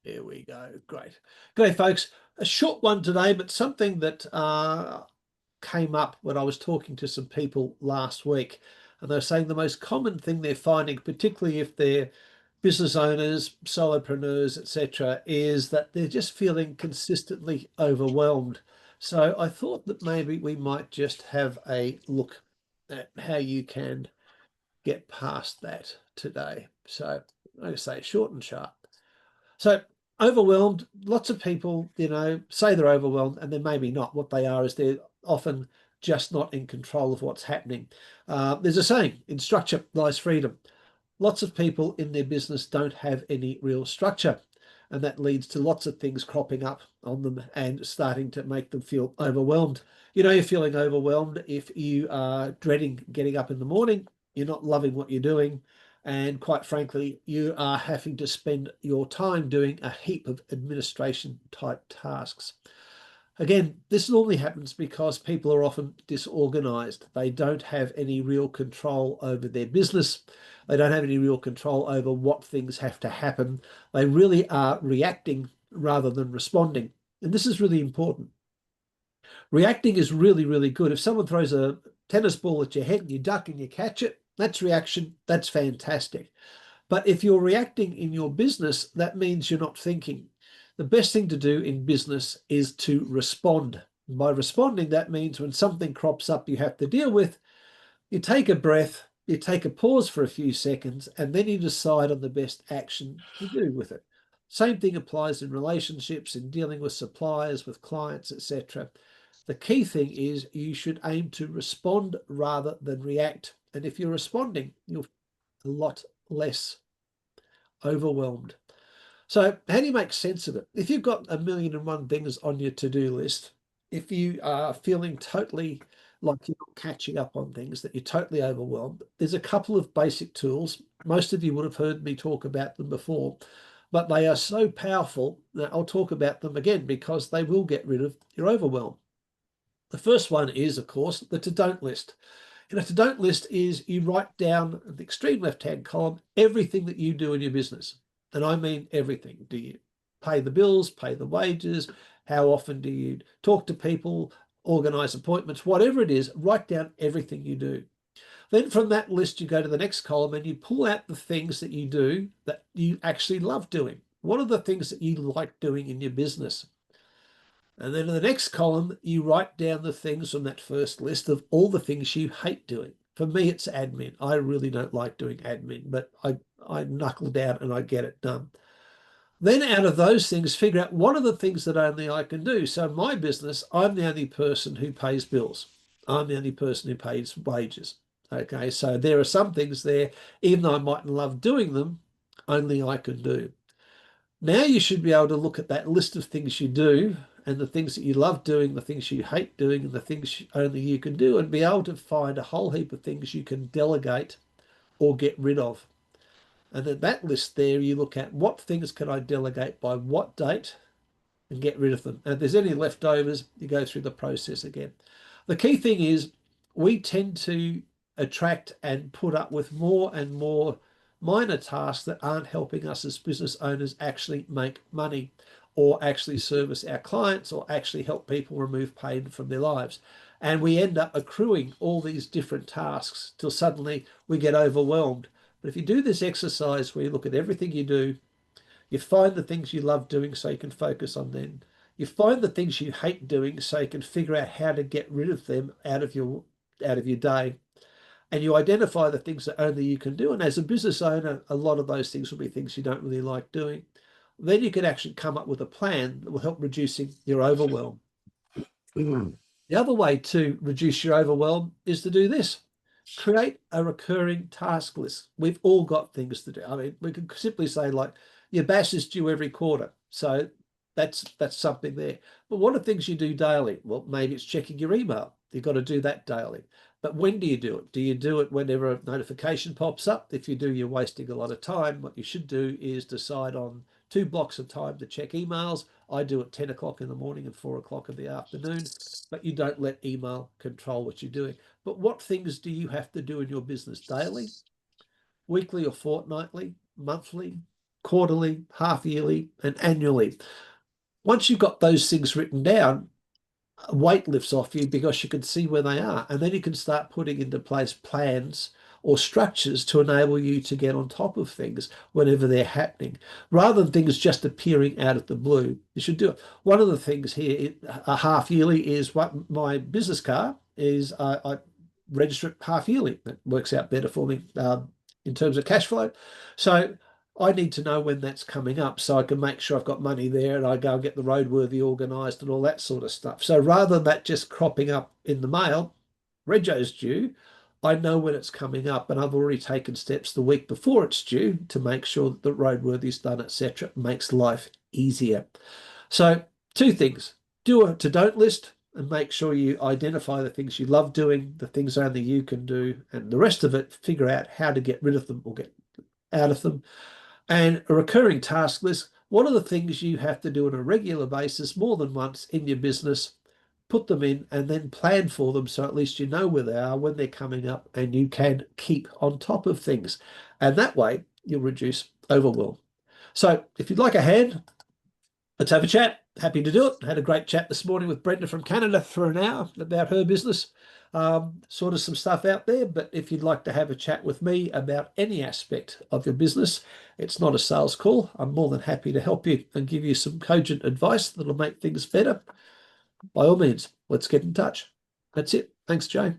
Here we go. Great. Good, folks. A short one today, but something that came up when I was talking to some people last week. And they're saying the most common thing they're finding, particularly if they're business owners, solopreneurs, etc., is that they're just feeling consistently overwhelmed. So I thought that maybe we might just have a look at how you can get past that today. So like I say, short and sharp. So overwhelmed, lots of people, say they're overwhelmed and they're maybe not. What they are is they're often just not in control of what's happening. There's a saying, in structure lies freedom. Lots of people in their business don't have any real structure, and that leads to lots of things cropping up on them and starting to make them feel overwhelmed. You're feeling overwhelmed if you are dreading getting up in the morning, you're not loving what you're doing, and quite frankly, you are having to spend your time doing a heap of administration type tasks. Again, this normally happens because people are often disorganized. They don't have any real control over their business. They don't have any real control over what things have to happen. They really are reacting rather than responding. And this is really important. Reacting is really, really good. If someone throws a tennis ball at your head and you duck and you catch it, that's reaction. That's fantastic. But if you're reacting in your business, that means you're not thinking. The best thing to do in business is to respond. By responding, that means when something crops up you have to deal with, you take a breath, you take a pause for a few seconds, and then you decide on the best action to do with it. Same thing applies in relationships, in dealing with suppliers, with clients, etc. The key thing is you should aim to respond rather than react. And if you're responding, you'll feel a lot less overwhelmed. So how do you make sense of it? If you've got 1,000,001 things on your to-do list, if you are feeling totally like you're not catching up on things, that you're totally overwhelmed, there's a couple of basic tools. Most of you would have heard me talk about them before, but they are so powerful that I'll talk about them again because they will get rid of your overwhelm. The first one is, of course, the to-don't list. And a to-don't list is you write down at the extreme left-hand column everything that you do in your business. And I mean everything. Do you pay the bills, pay the wages? How often do you talk to people, organize appointments? Whatever it is, write down everything you do. Then from that list, you go to the next column and you pull out the things that you do that you actually love doing. What are the things that you like doing in your business? And then in the next column, you write down the things from that first list of all the things you hate doing. For me, it's admin. I really don't like doing admin, but I knuckle down and I get it done. Then out of those things, figure out what are the things that only I can do. So in my business, I'm the only person who pays bills. I'm the only person who pays wages. Okay, so there are some things there, even though I mightn't love doing them, only I can do. Now you should be able to look at that list of things you do and the things that you love doing, the things you hate doing, and the things only you can do, and be able to find a whole heap of things you can delegate or get rid of. And then that list there, you look at what things can I delegate by what date and get rid of them. And if there's any leftovers, you go through the process again. The key thing is we tend to attract and put up with more and more minor tasks that aren't helping us as business owners actually make money or actually service our clients or actually help people remove pain from their lives. And we end up accruing all these different tasks till suddenly we get overwhelmed. But if you do this exercise where you look at everything you do, you find the things you love doing so you can focus on them. You find the things you hate doing so you can figure out how to get rid of them out of your day. And you identify the things that only you can do. And as a business owner, a lot of those things will be things you don't really like doing. Then you can actually come up with a plan that will help reducing your overwhelm. The other way to reduce your overwhelm is to do this. Create a recurring task list. We've all got things to do. I mean, we could simply say like your BAS is due every quarter. So that's something there. But what are things you do daily? Well, maybe it's checking your email. You've got to do that daily. But when do you do it? Do you do it whenever a notification pops up? If you do, you're wasting a lot of time. What you should do is decide on 2 blocks of time to check emails. I do it 10 o'clock in the morning and 4 o'clock in the afternoon, but you don't let email control what you're doing. But what things do you have to do in your business daily, weekly or fortnightly, monthly, quarterly, half yearly, and annually. Once you've got those things written down, a weight lifts off you because you can see where they are. And then you can start putting into place plans or structures to enable you to get on top of things whenever they're happening, rather than things just appearing out of the blue. You should do it. One of the things here, a half yearly, is what my business car is. I register it half yearly. It works out better for me in terms of cash flow. So I need to know when that's coming up so I can make sure I've got money there and I go and get the roadworthy organised and all that sort of stuff. So rather than that just cropping up in the mail, Rego's due, I know when it's coming up and I've already taken steps the week before it's due to make sure that the roadworthy's done, etc. Makes life easier. So two things: do a to-don't list and make sure you identify the things you love doing, the things only you can do, and the rest of it, figure out how to get rid of them or get out of them. And a recurring task list: what are the things you have to do on a regular basis, more than once in your business? Put them in and then plan for them so at least you know where they are when they're coming up and you can keep on top of things. And that way you'll reduce overwhelm. So if you'd like a hand, let's have a chat. Happy to do it. Had a great chat this morning with Brenda from Canada for an hour about her business. Sort of some stuff out there. But if you'd like to have a chat with me about any aspect of your business, it's not a sales call. I'm more than happy to help you and give you some cogent advice that'll make things better. By all means, let's get in touch. That's it. Thanks, Jay.